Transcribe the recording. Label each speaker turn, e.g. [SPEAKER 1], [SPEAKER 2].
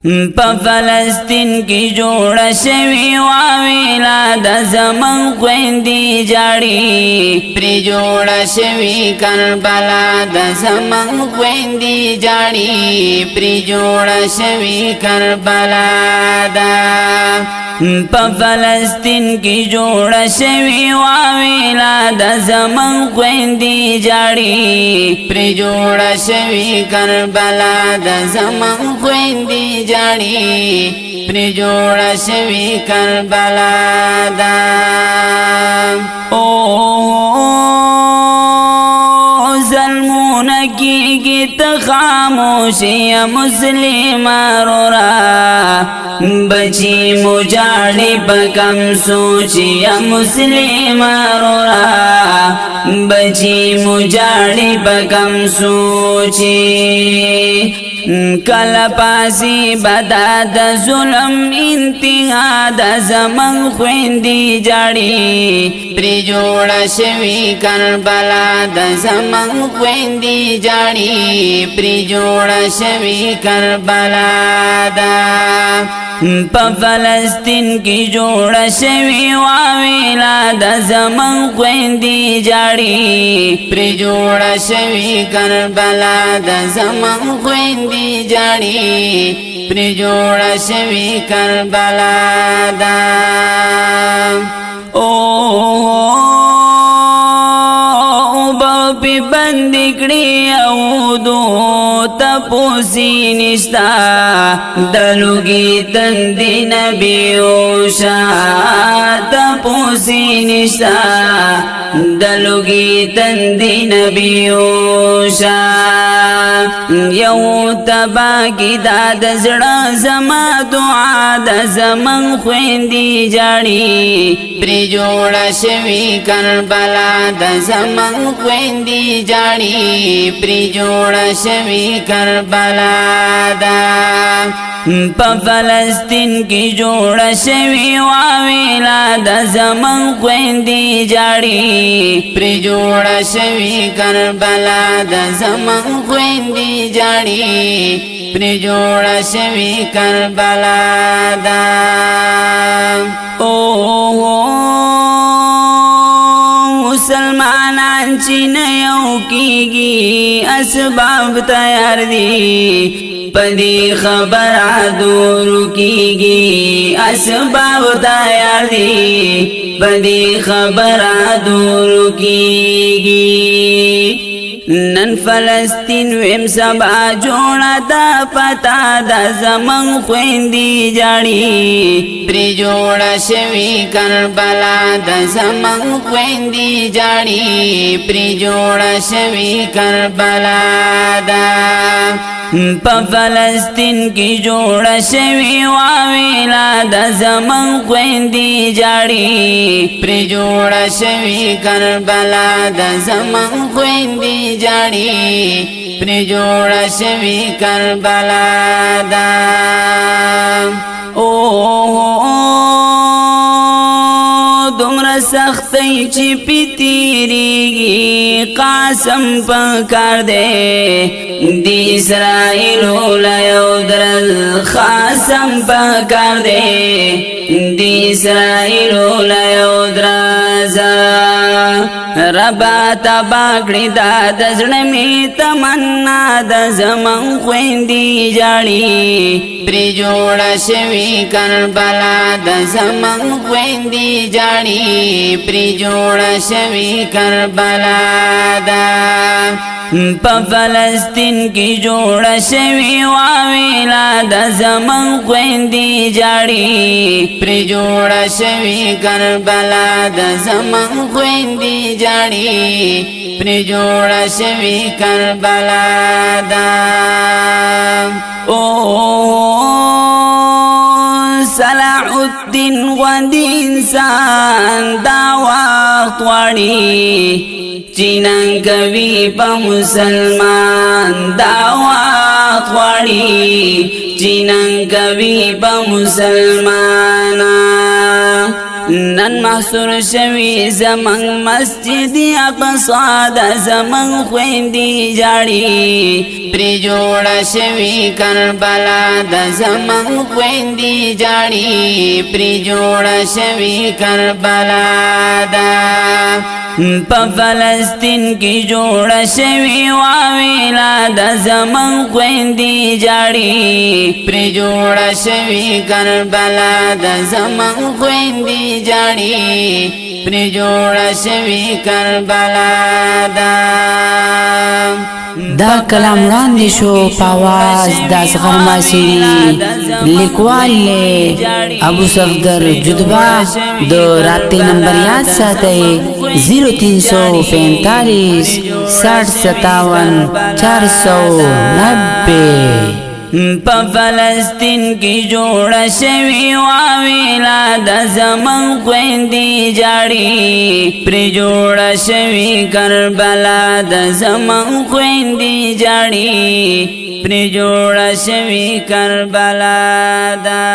[SPEAKER 1] په فلسطین کی جوړ شوی واویلا د زمن خويندې جاړي پر جوړ شوی کربلا د زمن خويندې جاړي پر جوړ شوی کربلا دا په فلسطین کی جوړ شوی واویلا د زمن خويندې جاړي پر جوړ شوی کربلا د زمن خويندې جاړي پر جوړ شوی کربلا دا او ظلمون کیږي ته خاموشي مسلمان را بچی مجاړي پکم سوچي مسلمان را بچی مجاړي پکم سوچي کل پاسی بدا د ظلم انتها د زمن خويندې جاړي پر جوړ شوی کربلا د زمن خويندې جاړي پر جوړ شوی کربلا دا په فلسطین کی جوړ شوی واویلا د زمن خويندې جاړي پر جوړ شوی کربلا د زمن خويندې جاړي پر جوړ شوی کربلا دا او په بند کړي او دو تپوسی نشتا دلوگی تندی نبی اوشا تپوسی نشتا دلوگی تندی نبی اوشا یو تبا کی داد زڑا زما دعا د زمن خويندې جاړي پر جوړ شوی کربلا د زمن خويندې جاړي پر جوړ شوی کربلا دا په فلسطین کی جوړ شوی واویلا د زمن خويندې جاړي پر جوړ شوی کربلا د زمن خويندې جاړي پر جوړ شوی کربلا دا او مسلمانان چې نه یو کیږي اسباب تیار دي پدی خبر دور کیږي اسباب تیار دي پدی خبر دور کیږي نن فلسطین ویم سبا جوړه دا پتا د زمن خويندې جاړي پر جوړ شوی کربلا د زمن خويندې جاړي پر جوړ شوی کربلا دا په فلسطین کی جوړ شوی واویلا د زمن خويندې جاړي پر جوړ شوی کربلا د زمن خويندې جاړي پر جوړ شوی کربلا دا او دومره سختۍ چې پیتیریږي قاسم پکار دی د اسرائیلو له یو درل خاصم پکار دی د اسرائیلو له یو درزه ربا تبا کړی دا د زړه می تمنا د زمن خويندې جاړي پر جوړ شوی کربلا د زمن خويندې جاړي پر جوړ شوی کربلا دا په فلسطین کی جوړ شوی واویلا د زمن خويندې جاړي پر جوړ شوی کربلا د زمن خويندې جاړي پر جوړ شوی کربلا دا او صلاح الدین غوندې انسان دا وخت غواړي چینن کوي په مسلمان دا وخت غواړي چینن کوي په مسلمان نن محصور شوی زمن مسجد اقصا د زمن خویندی جاړي پری جوړ شوی کربلا د زمن خویندی جاړي پری جوړ شوی کربلا دا په فلسطین کې جوړ شوی واویلا د زمن خویندی جاړي پری جوړ شوی کربلا د زمن خویندی جاړي پری جوړ شوی کربلا
[SPEAKER 2] دا کلام وړاندې شو په आवाज د اصغر ماسیری لیکوال له ابو صفدر جدبا د رابطې نمبر یاد ساتئ 0345 6057 490
[SPEAKER 1] په فلسطین کې جوړ شوی واویلا د زمن خویندی جاړي پری جوړ شوی کربلا د زمن خویندی جاړي پری جوړ شوی کربلا دا